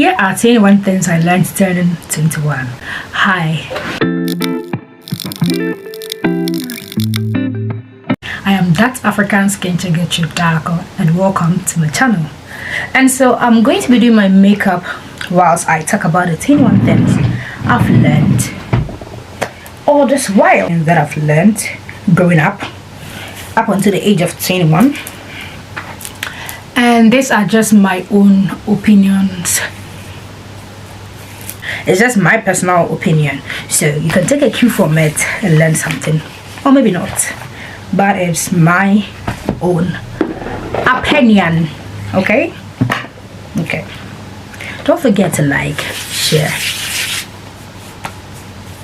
Here are 21 things I learned turning 21. Hi. I am that African skincare Gertrude Darko and welcome to my channel. And so I'm going to be doing my makeup whilst I talk about the 21 things I've learned all this while that I've learned growing up until the age of 21. And these are just my own opinions. It's just my personal opinion, so you can take a cue from it and learn something, or maybe not, but it's my own opinion. Okay, don't forget to like, share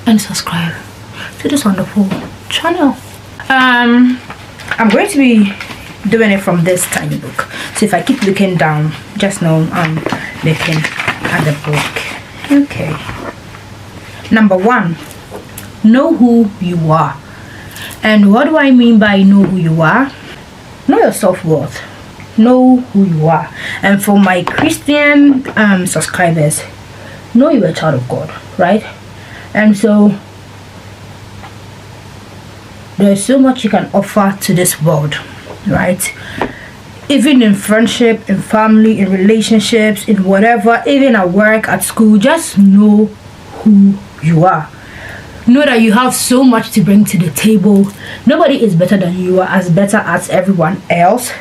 and subscribe to this wonderful channel. I'm going to be doing it from this tiny book, so if I keep looking down, just know I'm looking at the book. Okay, number 1, know who you are. And what do I mean by know who you are? Know your self-worth, know who you are. And for my Christian subscribers, know you're a child of God, right? And so there's so much you can offer to this world, right? Even in friendship, in family, in relationships, in whatever, even at work, at school, just know who you are. Know that you have so much to bring to the table. Nobody is better than you are, as better as everyone else.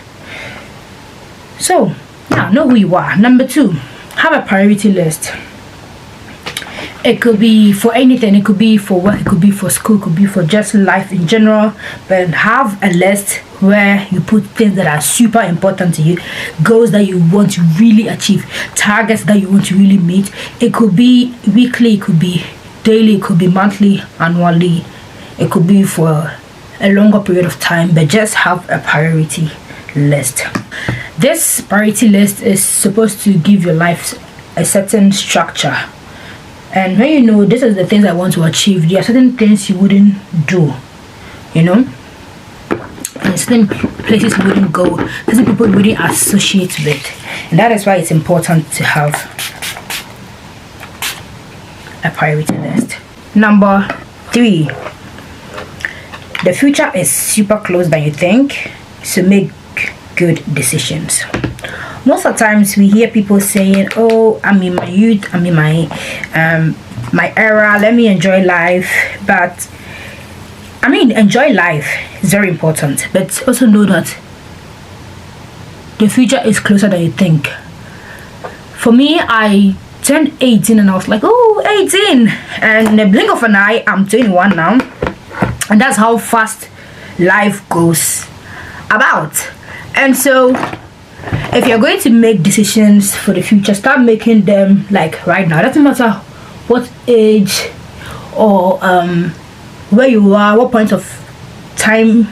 So, yeah, know who you are. Number 2, have a priority list. It could be for anything. It could be for work, it could be for school, it could be for just life in general. But have a list where you put things that are super important to you, goals that you want to really achieve, targets that you want to really meet. It could be weekly, it could be daily, it could be monthly, annually, it could be for a longer period of time, but just have a priority list. This priority list is supposed to give your life a certain structure. And when you know this is the things I want to achieve, there are certain things you wouldn't do, you know, and certain places you wouldn't go, certain people you wouldn't associate with. And that is why it's important to have a priority list. Number 3, the future is super close than you think, so make good decisions. Most of the times we hear people saying, oh, I'm in my youth, I'm in my era, let me enjoy life. But I mean, enjoy life is very important, but also know that the future is closer than you think. For me, I turned 18 and I was like, oh, 18, and in the blink of an eye I'm 21 now. And that's how fast life goes about. And so if you're going to make decisions for the future, start making them like right now. It doesn't matter what age or where you are, what point of time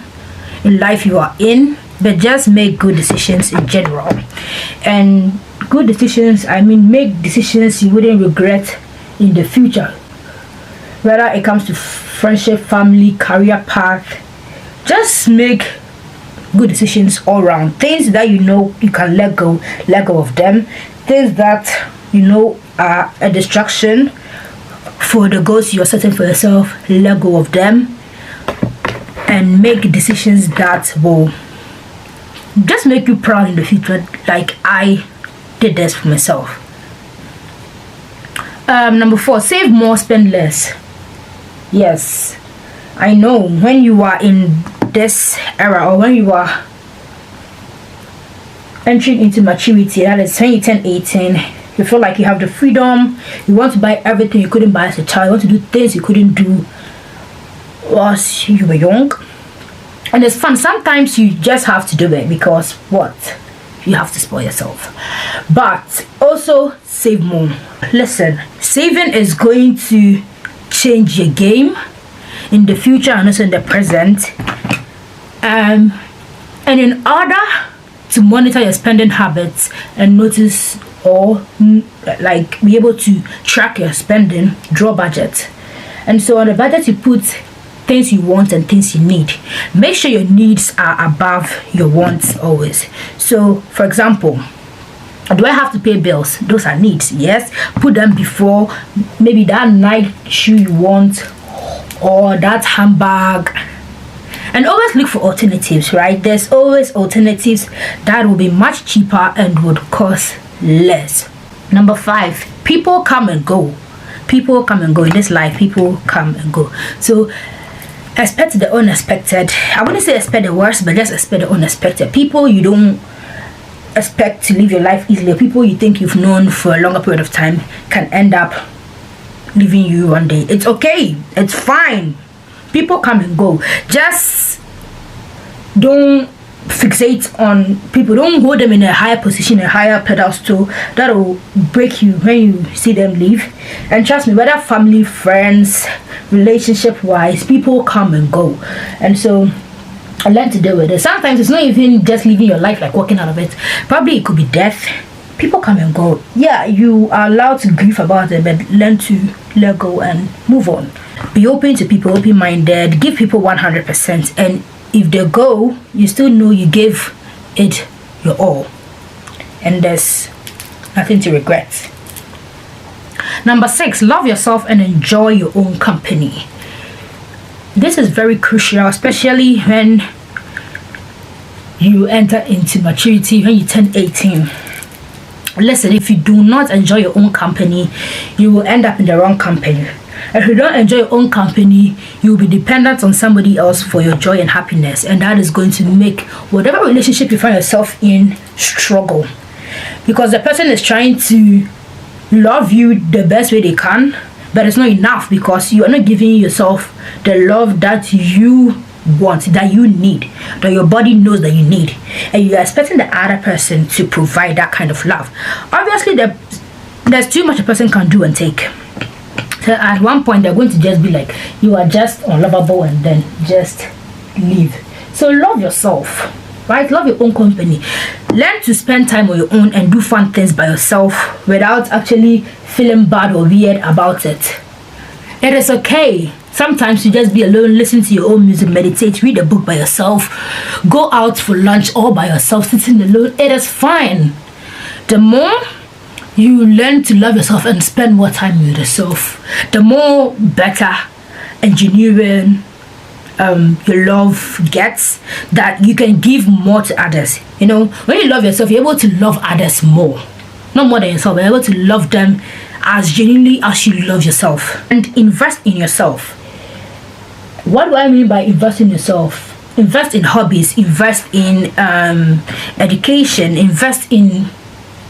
in life you are in, but just make good decisions in general. And good decisions, I mean, make decisions you wouldn't regret in the future, whether it comes to friendship, family, career path. Just make good decisions all around. Things that you know you can let go of them. Things that you know are a distraction for the goals you're setting for yourself, let go of them, and make decisions that will just make you proud in the future, like I did this for myself. Number 4, save more, spend less. Yes, I know when you are in this era, or when you are entering into maturity, that is when you turn 18, you feel like you have the freedom, you want to buy everything you couldn't buy as a child, you want to do things you couldn't do whilst you were young. And it's fun. Sometimes you just have to do it because what? You have to spoil yourself. But also save more. Listen, saving is going to change your game in the future and also in the present. And in order to monitor your spending habits and notice or like be able to track your spending, draw budget. And so on the budget you put things you want and things you need. Make sure your needs are above your wants always. So for example, Do I have to pay bills? Those are needs, yes. Put them before maybe that night shoe you want or that handbag. And always look for alternatives, right? There's always alternatives that will be much cheaper and would cost less. Number 5, people come and go. People come and go in this life. People come and go. So expect the unexpected. I wouldn't say expect the worst, but just expect the unexpected. People you don't expect to live your life easily. People you think you've known for a longer period of time can end up leaving you one day. It's okay. It's fine. People come and go. Just don't fixate on people. Don't hold them in a higher position, a higher pedestal. That will break you when you see them leave. And trust me, whether family, friends, relationship wise, people come and go. And so I learn to deal with it. Sometimes it's not even just living your life, like walking out of it. Probably it could be death. People come and go. Yeah, you are allowed to grieve about it, but learn to let go and move on. Be open to people, open-minded. Give people 100%, and if they go, you still know you gave it your all, and there's nothing to regret. Number 6, love yourself and enjoy your own company. This is very crucial, especially when you enter into maturity, when you turn 18. Listen, if you do not enjoy your own company, you will end up in the wrong company. If you don't enjoy your own company, you will be dependent on somebody else for your joy and happiness, and that is going to make whatever relationship you find yourself in struggle, because the person is trying to love you the best way they can, but it's not enough because you are not giving yourself the love that you want, that you need, that your body knows that you need, and you are expecting the other person to provide that kind of love. Obviously, there's too much a person can do and take. So at one point they're going to just be like, you are just unlovable, and then just leave. So love yourself, right? Love your own company. Learn to spend time on your own and do fun things by yourself without actually feeling bad or weird about it. It is okay sometimes to just be alone, listen to your own music, meditate, read a book by yourself, go out for lunch all by yourself, sitting alone. It is fine. The more you learn to love yourself and spend more time with yourself, the more better and genuine your love gets, that you can give more to others. You know, when you love yourself, you're able to love others more. Not more than yourself, but you're able to love them as genuinely as you love yourself. And invest in yourself. What do I mean by invest in yourself? Invest in hobbies, invest in education, invest in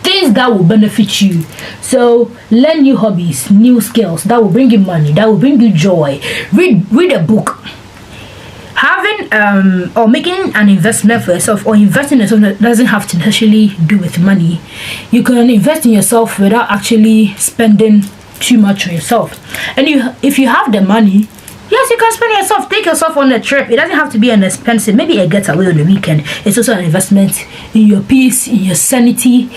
things that will benefit you. So learn new hobbies, new skills that will bring you money, that will bring you joy. Read a book. Having or making an investment for yourself, or investing in yourself, doesn't have to necessarily do with money. You can invest in yourself without actually spending too much on yourself. And if you have the money, yes, you can spend yourself. Take yourself on a trip. It doesn't have to be an expensive, maybe a getaway on the weekend. It's also an investment in your peace, in your sanity,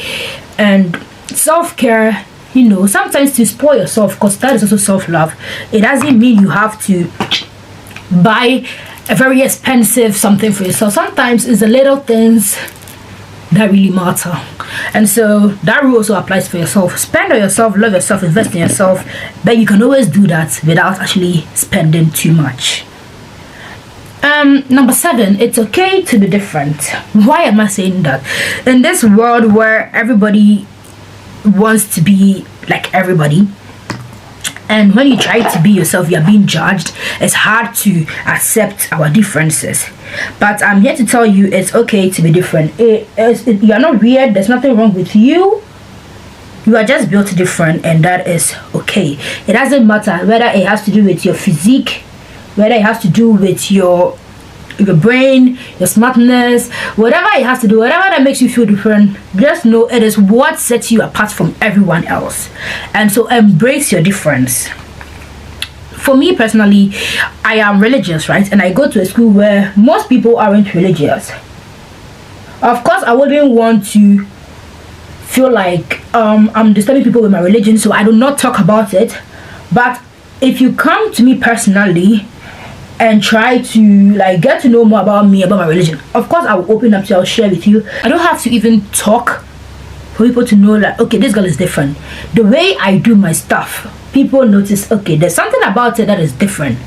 and self-care. You know, sometimes to spoil yourself, because that is also self-love. It doesn't mean you have to buy a very expensive something for yourself. Sometimes it's the little things that really matter. And so that rule also applies for yourself. Spend on yourself, love yourself, invest in yourself, but you can always do that without actually spending too much. Number 7, it's okay to be different. Why am I saying that? In this world where everybody wants to be like everybody, and when you try to be yourself, you're being judged, it's hard to accept our differences. But I'm here to tell you it's okay to be different. You're not weird. There's nothing wrong with you. You are just built different, and that is okay. It doesn't matter whether it has to do with your physique, whether it has to do with your brain, your smartness, whatever it has to do, whatever that makes you feel different, just know it is what sets you apart from everyone else. And so embrace your difference. For me personally, I am religious, right? And I go to a school where most people aren't religious. Of course, I wouldn't want to feel like I'm disturbing people with my religion, so I do not talk about it. But if you come to me personally and try to like get to know more about me, about my religion, of course I will open up to you, I'll share with you. I don't have to even talk for people to know that, okay, this girl is different. The way I do my stuff, people notice, okay, there's something about it that is different.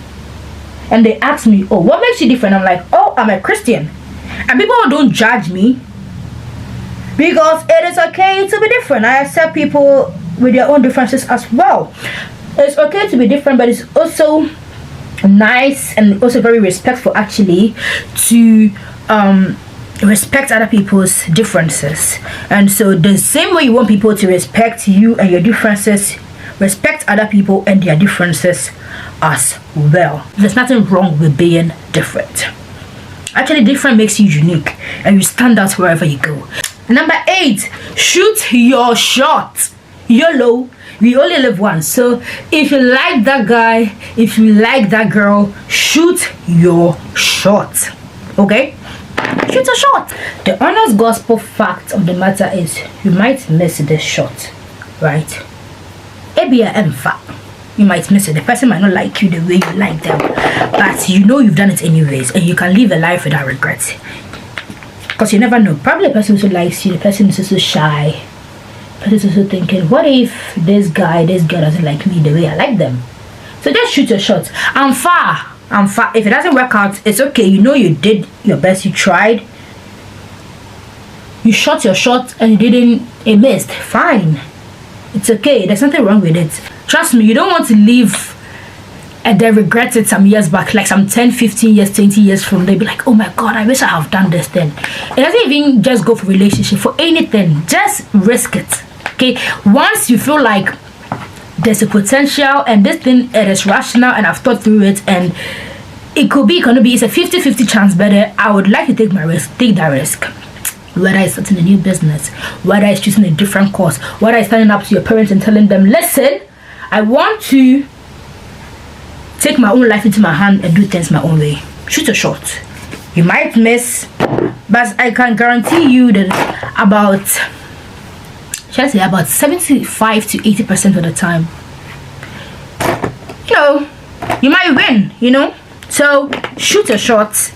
And they ask me, oh, what makes you different? I'm like, oh, I'm a Christian. And people don't judge me, because it is okay to be different. I accept people with their own differences as well. It's okay to be different, but it's also nice and also very respectful, actually, to respect other people's differences. And so the same way you want people to respect you and your differences, respect other people and their differences as well. There's nothing wrong with being different. Actually, different makes you unique and you stand out wherever you go. Number 8, shoot your shot. YOLO, we only live once. So if you like that guy, if you like that girl, shoot your shot. Okay, shoot a shot. The honest gospel fact of the matter is, you might miss the shot, right? You might miss it. The person might not like you the way you like them, but you know you've done it anyways, and you can live a life without regrets. Because you never know. Probably the person who likes you, the person is also shy. The person is also thinking, what if this guy, this girl doesn't like me the way I like them? So just shoot your shot. I'm far. If it doesn't work out, it's okay. You know you did your best. You tried. You shot your shot and it missed. Fine. It's okay. There's nothing wrong with it. Trust me, you don't want to leave and then regret it some years back, like some 10, 15 years, 20 years from there. Be like, oh my God, I wish I have done this then. It doesn't even just go for relationship, for anything. Just risk it. Okay? Once you feel like there's a potential and this thing, it is rational and I've thought through it and it could be, it's a 50-50 chance better, I would like to take that risk. Whether it's starting a new business, whether it's choosing a different course, whether it's standing up to your parents and telling them, listen, I want to take my own life into my hand and do things my own way. Shoot a shot. You might miss, but I can guarantee you that about 75 to 80% of the time, you might win, So shoot a shot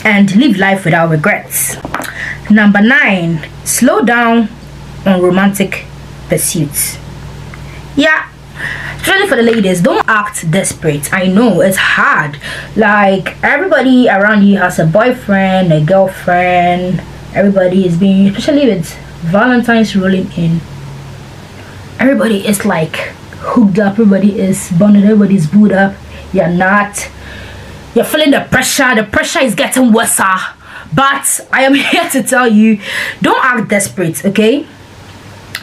and live life without regrets. Number 9, slow down on romantic pursuits. Yeah, especially for the ladies, don't act desperate. I know it's hard. Like, everybody around you has a boyfriend, a girlfriend. Everybody is being, especially with Valentine's rolling in, everybody is like hooked up, everybody is bonded, everybody's booed up. You're feeling the pressure is getting worse. But I am here to tell you, don't act desperate, okay?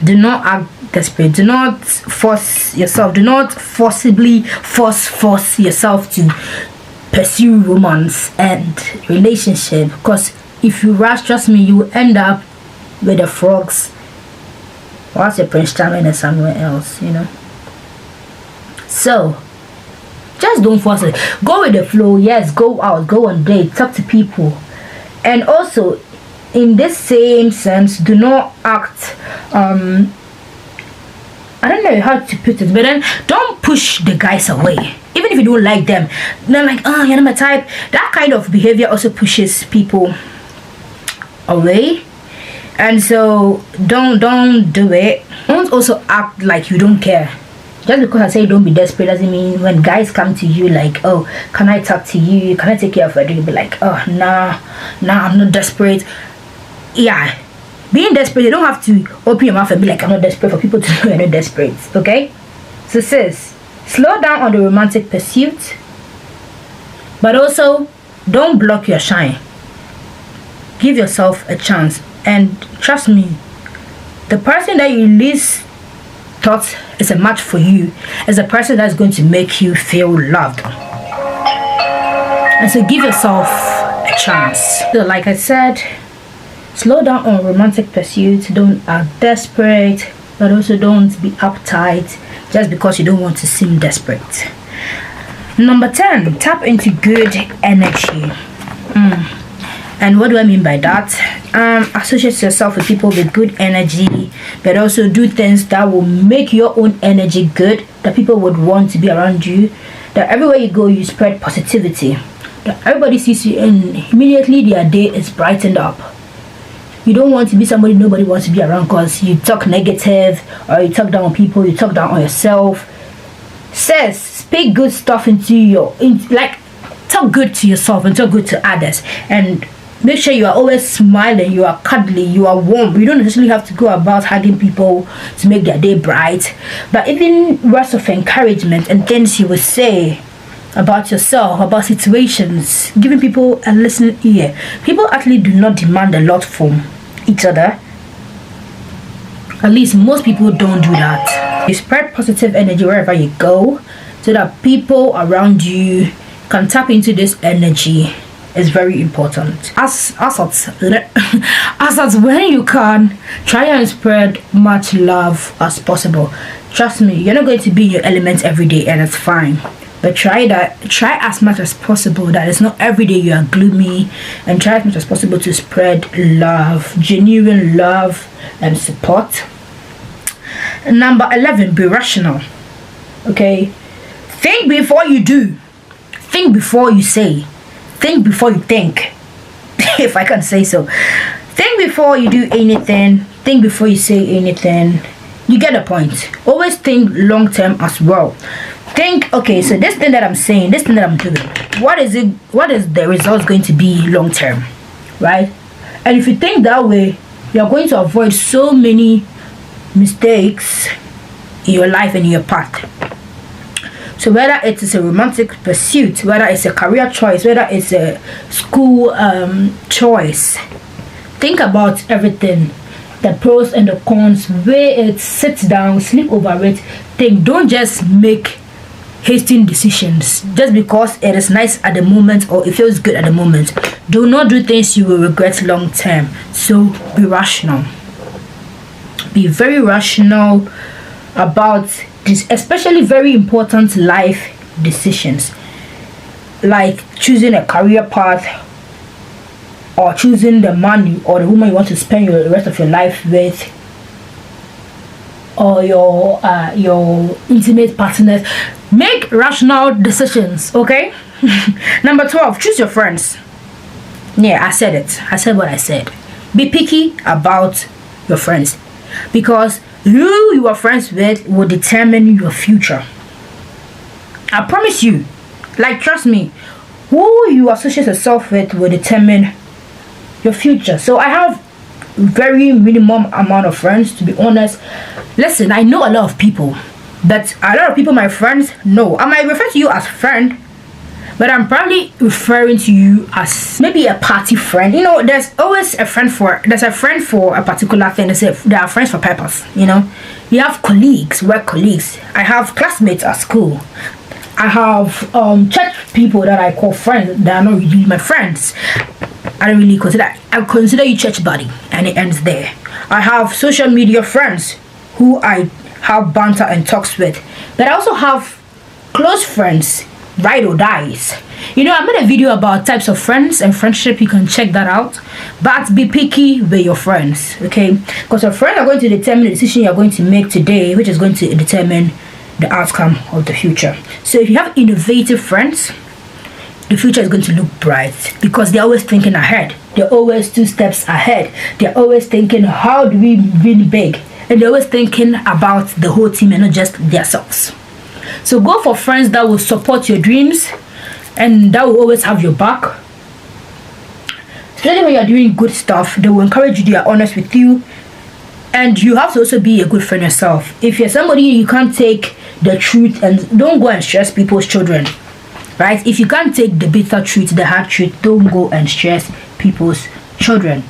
Do not act desperate. Do not force yourself. Do not forcibly force yourself to pursue romance and relationship, because if you rush, trust me, you will end up with the frogs whilst your Prince Charming is somewhere else, So just don't force it. Go with the flow. Yes, go out, go on dates, talk to people. And also, in this same sense, do not act I don't know how to put it, but then don't push the guys away, even if you don't like them. They're like, oh, you're not my type. That kind of behavior also pushes people away. And so don't do it. Don't also act like you don't care. Just because I say don't be desperate doesn't mean when guys come to you like, oh, can I talk to you, can I take care of you, you'll be like, oh, nah, I'm not desperate. Yeah, being desperate, you don't have to open your mouth and be like, I'm not desperate, for people to know you're not desperate. Okay, so sis, slow down on the romantic pursuit, but also don't block your shine. Give yourself a chance, and trust me, the person that you least thought is a match for you is a person that's going to make you feel loved. And so give yourself a chance. So like I said, slow down on romantic pursuits. Don't act desperate, but also don't be uptight just because you don't want to seem desperate. Number 10, tap into good energy. And what do I mean by that? Associate yourself with people with good energy, but also do things that will make your own energy good, that people would want to be around you, that everywhere you go you spread positivity, that everybody sees you and immediately their day is brightened up. You don't want to be somebody nobody wants to be around because you talk negative, or you talk down on people, you talk down on yourself. Says speak good stuff into like talk good to yourself and talk good to others, and make sure you are always smiling, you are cuddly, you are warm. You don't necessarily have to go about hugging people to make their day bright, but even words of encouragement and things you would say about yourself, about situations, giving people a listening ear. People actually do not demand a lot from each other. At least most people don't do that. You spread positive energy wherever you go so that people around you can tap into this energy. Is very important. As when you can, try and spread much love as possible. Trust me, you're not going to be in your element every day, and it's fine. But try as much as possible that it's not every day you are gloomy, and try as much as possible to spread love, genuine love and support. Number 11, be rational. Okay, think before you do, think before you say, think before you think. If I can say so, think before you do anything, think before you say anything. You get the point. Always think long term as well. Think, okay, so this thing that I'm saying, this thing that I'm doing, what is the result going to be long term, right? And if you think that way, you're going to avoid so many mistakes in your life and in your path. So whether it is a romantic pursuit, whether it's a career choice, whether it's a school choice, think about everything, the pros and the cons, weigh it, sit down, sleep over it. Think, don't just make hasty decisions just because it is nice at the moment or it feels good at the moment. Do not do things you will regret long term. So be rational. Be very rational about this, especially very important life decisions like choosing a career path, or choosing the man or the woman you want to spend the rest of your life with, or your intimate partners. Make rational decisions, okay? Number 12, choose your friends. Yeah, I said it. I said what I said. Be picky about your friends, because who you are friends with will determine your future. I promise you, like, trust me, who you associate yourself with will determine your future. So I have very minimum amount of friends, to be honest. Listen, I know a lot of people, but a lot of people my friends know. I might refer to you as friend, but I'm probably referring to you as maybe a party friend. You know, there's always a friend for a particular thing. There are friends for purpose, you know. You have colleagues, work colleagues. I have classmates at school. I have church people that I call friends that are not really my friends. I consider you church buddy, and it ends there. I have social media friends who I have banter and talks with, but I also have close friends, ride or dies. You know, I made a video about types of friends and friendship. You can check that out. But be picky with your friends, okay? Because your friends are going to determine the decision you're going to make today, which is going to determine the outcome of the future. So if you have innovative friends, the future is going to look bright, because they're always thinking ahead. They're always 2 steps ahead. They're always thinking, how do we win big? And they're always thinking about the whole team and not just themselves. So go for friends that will support your dreams and that will always have your back. Especially when you're doing good stuff, they will encourage you, they are honest with you. And you have to also be a good friend yourself. If you're somebody you can't take the truth, and don't go and stress people's children, right? If you can't take the bitter truth, the hard truth, don't go and stress people's children.